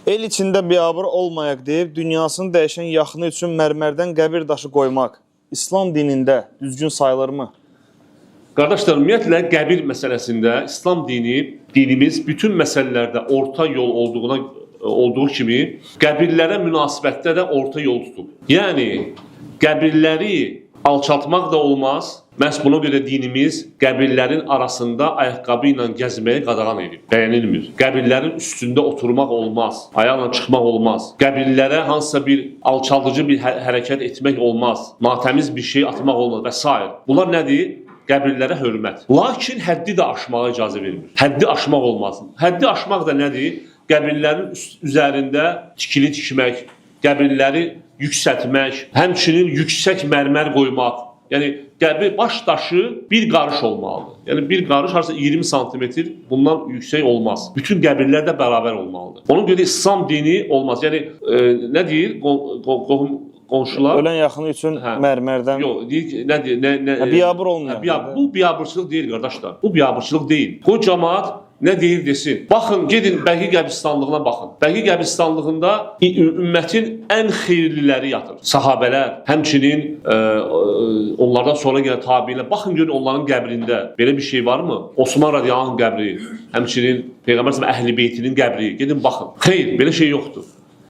El içində biabır olmayaq deyib, dünyasını dəyişən yaxını üçün mərmərdən qəbir daşı qoymaq İslam dinində düzgün sayılırmı? Qardaşlar, ümumiyyətlə qəbir məsələsində İslam dinimiz bütün məsələlərdə orta yol olduğu kimi qəbirlərə münasibətdə də orta yol tutub. Yəni, qəbirləri alçaltmaq da olmaz. Məhz buna görə dinimiz qəbirlərin arasında ayaqqabı ilə gəzməyi qadağan edib. Bəyənilmir. Qəbirlərin üstündə oturmaq olmaz. Ayaqla çıxmaq olmaz. Qəbirlərə hansısa bir alçaldıcı bir hərəkət etmək olmaz. Natəmiz bir şey atmaq olmaz və s. Bunlar nədir? Qəbirlərə hörmət. Lakin həddi də aşmağa icazə vermir. Həddi aşmaq olmaz. Həddi aşmaq da nədir? Qəbirlərin üzərində tikili tikmək, qəbirləri yüksəltmək, həmçinin yüksək mərmər qoymaq. Yəni, qəbir baş daşı bir qarış olmalıdır. Yəni, bir qarış harasa 20 santimetr bundan yüksək olmaz. Bütün qəbirlər də bərabər olmalıdır. Ona görə İslam dini olmaz. Yəni, nə deyir qonşular? Ölən yaxını üçün mərmərdən... Yox, deyir, nə deyir? Biabır olmayan. Bu biabırçılıq deyil, qardaşlar. Bu biabırçılıq deyil. Qoy cəmaat nə deyir desin. Baxın, gedin Bəqi qəbirstanlığına baxın. Bəqi qəbirstanlığında ümmətin ən xeyirliləri yatır. Sahabələr, həmçinin onlardan sonra gələn tabiinlər. Baxın, görün onların qəbrində belə bir şey varmı? Osman radiyallahu anh qəbri, həmçinin Peyğəmbər Əhl-i Beytinin qəbri. Gedin baxın. Xeyr, belə şey yoxdur.